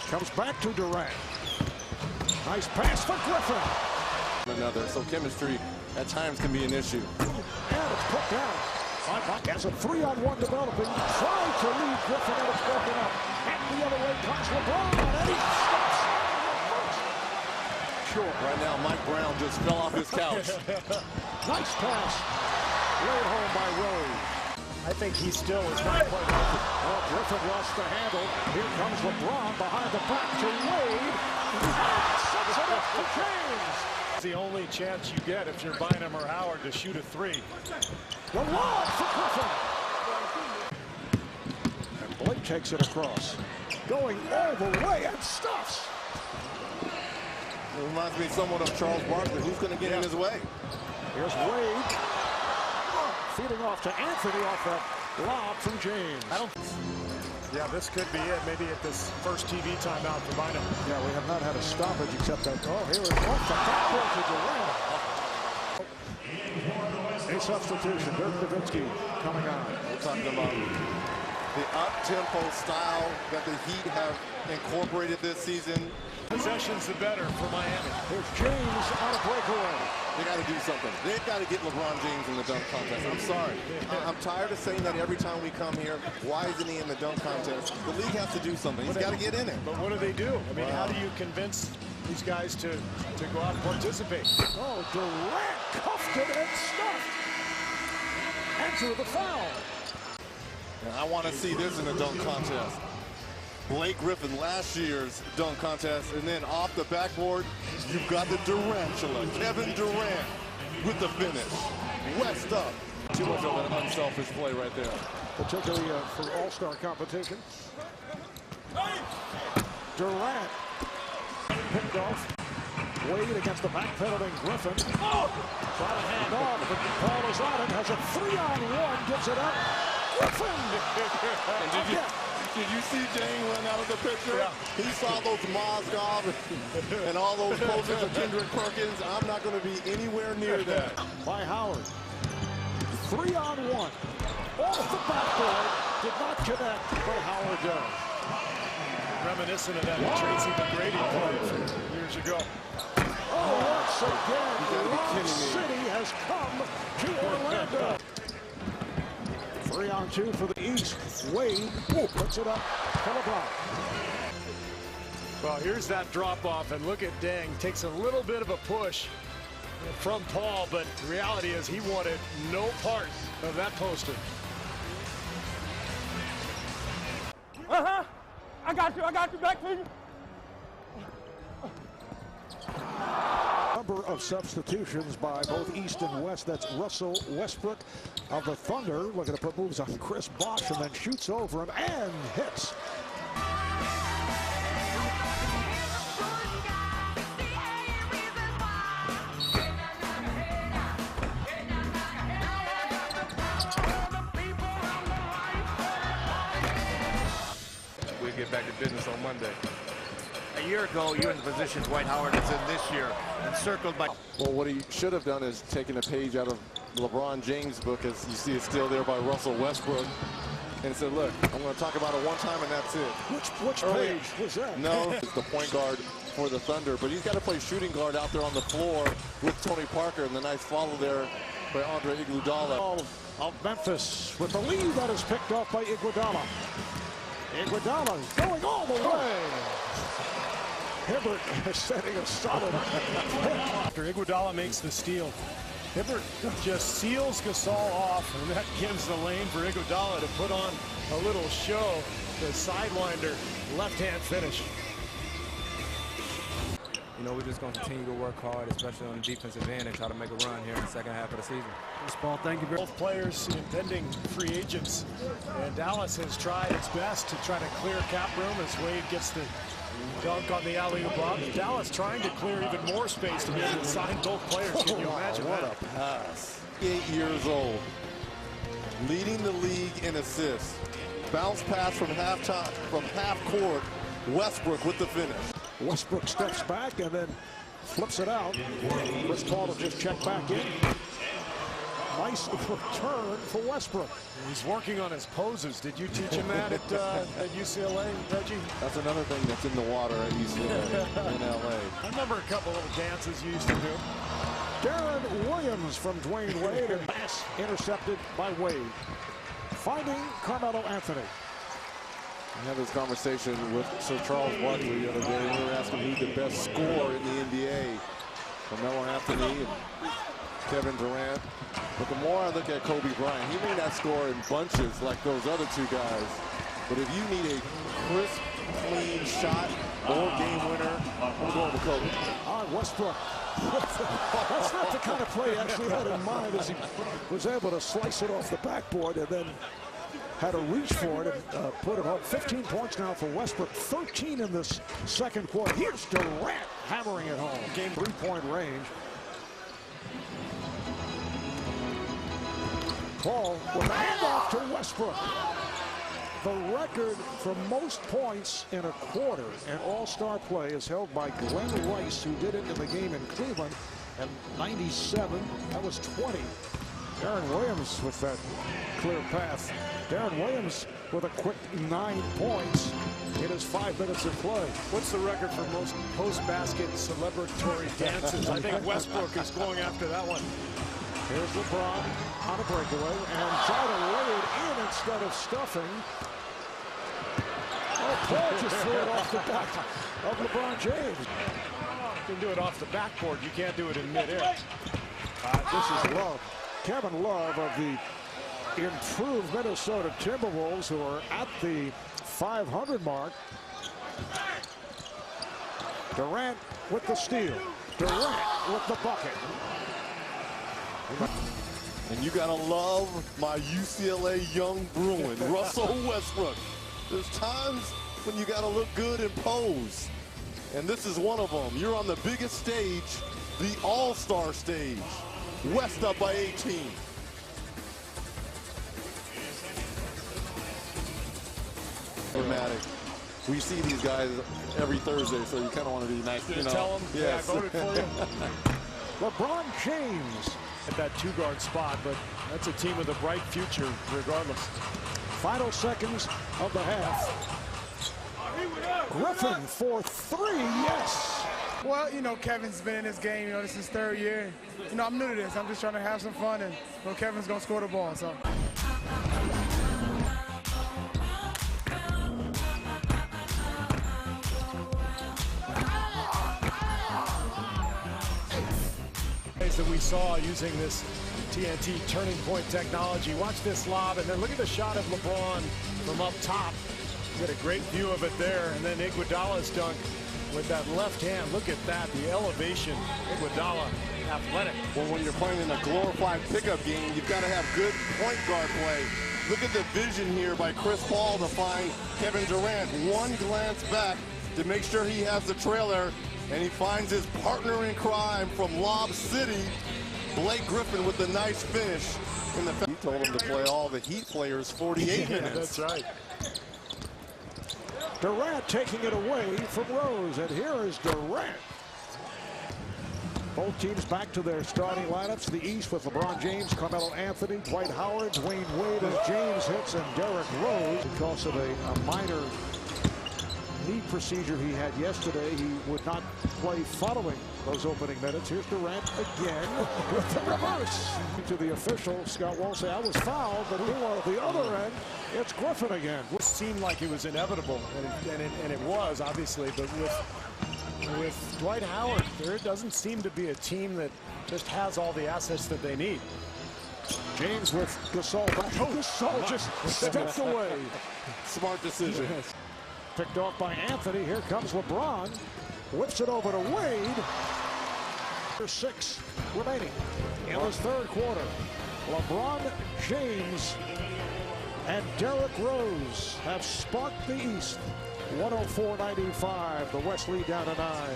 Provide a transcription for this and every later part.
Comes back to Durant. Nice pass for Griffin. Another, so chemistry at times can be an issue. And it's put down. Buck has a 3-on-1 developing. Trying to lead Griffin, and it's broken up. And the other way comes LeBron, and he stops. Sure. Right now, Mike Brown just fell off his couch. Nice pass. Laid home by Rose. I think he still is not quite ready. Well, Griffin lost the handle. Here comes LeBron behind the back to Wade. Sets it up for James. It's the only chance you get if you're Bynum or Howard to shoot a three. The lob for Griffin. And Blake takes it across. Going all the way and stuffs. It reminds me somewhat of Charles Barkley. Who's going to get in his way? Here's Wade. Feeding off to Anthony off that lob from James. Yeah, this could be it. Maybe at this first TV timeout for Bynum. Yeah, we have not had a stoppage except that. Oh, here is off the backboard to Durant. A substitution. Dirk Nowitzki coming on. We're talking about the up-tempo style that the Heat have incorporated this season. Possession's the better for Miami. Here's James on a breakaway. They got to do something. They've got to get LeBron James in the dunk contest. I'm sorry. I'm tired of saying that every time we come here. Why isn't he in the dunk contest? The league has to do something. He's got to get in it. But what do they do? I mean, how do you convince these guys to go out and participate? Oh, Durant cuffed it and stuffed. Enter the foul. And I want to see this in the dunk contest. Blake Griffin, last year's dunk contest, and then off the backboard, you've got the Durantula, Kevin Durant, with the finish. West up. Too much of an unselfish play right there. Particularly for all-star competition. Durant picked off. Wade against the backpedaling Griffin. Oh! Try to hand off, but Paul is on it. Has a 3-on-1, gives it up. Griffin! Did you see Jane run out of the picture? Yeah. He saw those Mozgov and all those poses of Kendrick Perkins. I'm not going to be anywhere near that. By Howard. 3-on-1. Off the backboard. Did not connect, but Howard does. Reminiscent of that Tracy McGrady play from years ago. Oh, once again, Rock City has come to Orlando. 3-on-2 for the East. Wade puts it up for LeBron. Well, here's that drop-off, and look at Deng. Takes a little bit of a push from Paul, but the reality is he wanted no part of that poster. I got you, back to you. Number of substitutions by both East and West. That's Russell Westbrook of the Thunder. Looking to put moves on Chris Bosh and then shoots over him and hits. We'll get back to business on Monday. A year ago, you're in the position Dwight Howard is in this year, encircled by... Well, what he should have done is taken a page out of LeBron James' book, as you see it's still there by Russell Westbrook, and said, look, I'm going to talk about it one time and that's it. Which page was that? No, it's the point guard for the Thunder, but he's got to play shooting guard out there on the floor with Tony Parker, and the nice follow there by Andre Iguodala. Of Memphis with the lead that is picked off by Iguodala. Iguodala going all the way. Hibbert is setting a solid After Iguodala makes the steal, Hibbert just seals Gasol off, and that gives the lane for Iguodala to put on a little show. The sidewinder left-hand finish. You know, we're just going to continue to work hard, especially on the defensive end, and try to make a run here in the second half of the season. Paul, thank you very much. Both players impending free agents, and Dallas has tried its best to try to clear cap room as Wade gets the dunk on the alley-oop block. Dallas trying to clear even more space to be able to sign both players. Can you imagine what that? a pass. 8 years old, leading the league in assists. Bounce pass from half court. Westbrook with the finish. Westbrook steps back and then flips it out. Chris Paul will just check back in. Nice return for Westbrook. He's working on his poses. Did you teach him that at UCLA, Reggie? That's another thing that's in the water at UCLA in LA. I remember a couple little dances you used to do. Darren Williams from Dwayne Wade, and pass intercepted by Wade. Finding Carmelo Anthony. I had this conversation with Sir Charles Barkley the other day. We were asking who's the best scorer in the NBA. Carmelo Anthony and Kevin Durant. But the more I look at Kobe Bryant, he may not score in bunches like those other two guys. But if you need a crisp, clean shot, or game winner, I'm going with Kobe. Westbrook. That's not the kind of play he actually had in mind, as he was able to slice it off the backboard and then had to reach for it and put it home. 15 points now for Westbrook, 13 in this second quarter. Here's Durant hammering it home. Game 3-point range. Paul with a handoff to Westbrook. The record for most points in a quarter in all-star play is held by Glenn Rice, who did it in the game in Cleveland in '97. That was 20. Darren Williams with that clear path. Darren Williams with a quick 9 points in his 5 minutes of play. What's the record for most post-basket celebratory dances? I think Westbrook is going after that one. Here's LeBron on a breakaway and try to lay it in instead of stuffing. Oh, Paul just threw it off the back of LeBron James. You can do it off the backboard. You can't do it in midair. This is Love. Kevin Love of the improved Minnesota Timberwolves, who are at the 500 mark. Durant with the steal. Durant with the bucket. And you gotta love my UCLA young Bruin, Russell Westbrook. There's times when you gotta look good and pose. And this is one of them. You're on the biggest stage, the All-Star stage. West up by 18. Dramatic. We see these guys every Thursday, so you kind of want to be nice. Just tell them, yes. Yeah, I voted for you. LeBron James at that two-guard spot, but that's a team with a bright future regardless. Final seconds of the half. Griffin for 3, yes. Well, you know, Kevin's been in this game, you know, this is his 3rd year. You know, I'm new to this. I'm just trying to have some fun, and you know, Kevin's going to score the ball, so. That we saw using this TNT turning point technology. Watch this lob, and then look at the shot of LeBron from up top. You get a great view of it there, and then Iguodala's dunk with that left hand. Look at that, the elevation. Iguodala, athletic. Well, when you're playing in a glorified pickup game, you've got to have good point guard play. Look at the vision here by Chris Paul to find Kevin Durant. One glance back to make sure he has the trailer, and he finds his partner in crime from Lob City, Blake Griffin, with the nice finish. He told him to play all the Heat players 48 minutes. That's right. Durant taking it away from Rose, and here is Durant. Both teams back to their starting lineups. The East with LeBron James, Carmelo Anthony, Dwight Howard, Dwayne Wade as James hits, and Derrick Rose. Because of a minor knee procedure he had yesterday, he would not play following those opening minutes. Here's Durant again with the reverse. To the official, Scott Wall say, I was fouled, but meanwhile at the other end, it's Griffin again. It seemed like it was inevitable, and it was, obviously, but with Dwight Howard, there doesn't seem to be a team that just has all the assets that they need. James with Gasol back. Oh, Gasol just stepped away. Smart decision. Yes. Picked off by Anthony. Here comes LeBron. Whips it over to Wade. There's 6 remaining in this 3rd quarter. LeBron James and Derrick Rose have sparked the East. 104-95. The West lead down to 9.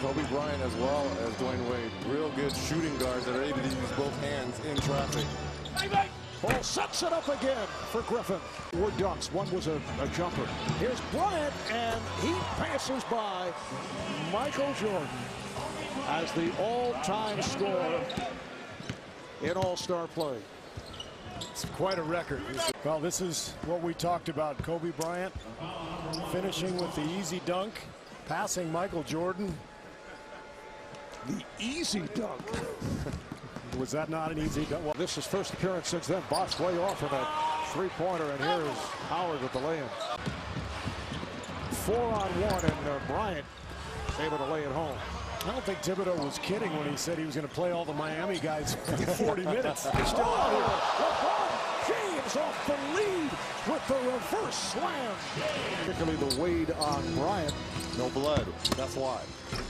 Kobe Bryant as well as Dwayne Wade. Real good shooting guards that are able to use both hands in traffic. Paul sets it up again for Griffin. 4 dunks. One was a jumper. Here's Bryant, and he passes by Michael Jordan as the all-time scorer. in All-Star play. It's quite a record. Well, this is what we talked about. Kobe Bryant finishing with the easy dunk, passing Michael Jordan. The easy dunk. Was that not an easy dunk? Well, This is first appearance since then. Box way off of that three-pointer, and here's Howard with the lay-in. 4-on-1, and Bryant able to lay it home. I don't think Thibodeau was kidding when he said he was going to play all the Miami guys for 40 minutes. They're still out here. LeBron James off the lead with the reverse slam. Particularly the Wade on Bryant. No blood. That's why.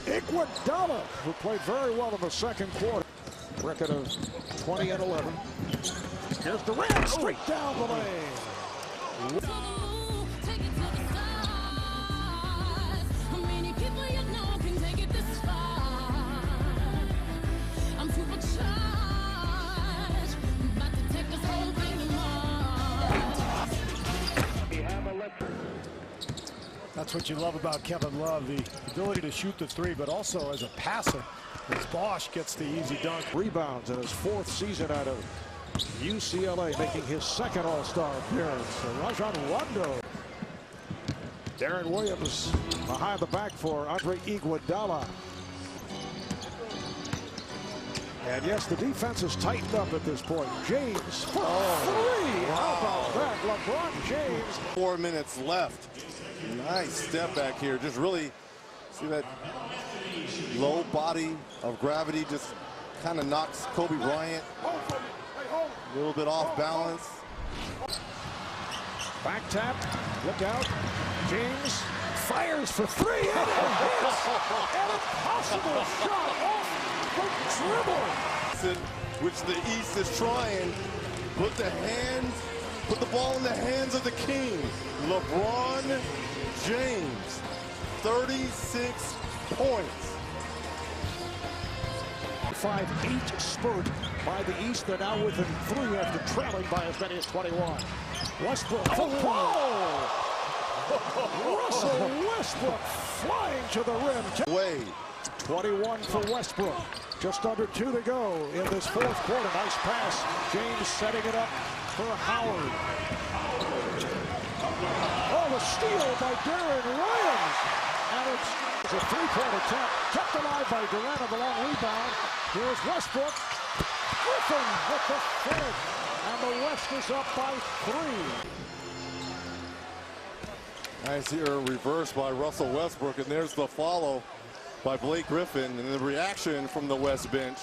Iguodala, who played very well in the second quarter. Record of 20 and 11. Here's Durant straight down the lane. That's what you love about Kevin Love, the ability to shoot the three, but also as a passer, as Bosch gets the easy dunk. Rebounds in his fourth season out of UCLA, making his second All-Star appearance. Rajon Rondo. Darren Williams behind the back for Andre Iguodala. And yes, the defense is tightened up at this point. James for three. How about that? LeBron James. 4 minutes left. Nice step back here. Just really see that low body of gravity just kind of knocks Kobe Bryant a little bit off balance. Back tap. Look out. James fires for three. And it hits. An impossible shot off the dribble. Which the East is trying. Put the ball in the hands of the king. LeBron James, 36 points. 5-8 spurt by the East. They're now within 3 after trailing by as many as 21. Westbrook for Paul. Russell Westbrook flying to the rim. Wade. 21 for Westbrook. Just under 2 to go in this fourth quarter. Nice pass. James setting it up for Howard. Oh, the steal by Darren Williams. And it's a three-point attempt. Kept alive by Durant on the long rebound. Here's Westbrook. Griffin with the finish. And the West is up by 3. Nice here reverse by Russell Westbrook. And there's the follow by Blake Griffin. And the reaction from the West bench.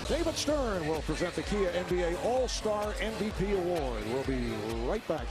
David Stern will present the Kia NBA All-Star MVP Award. We'll be right back.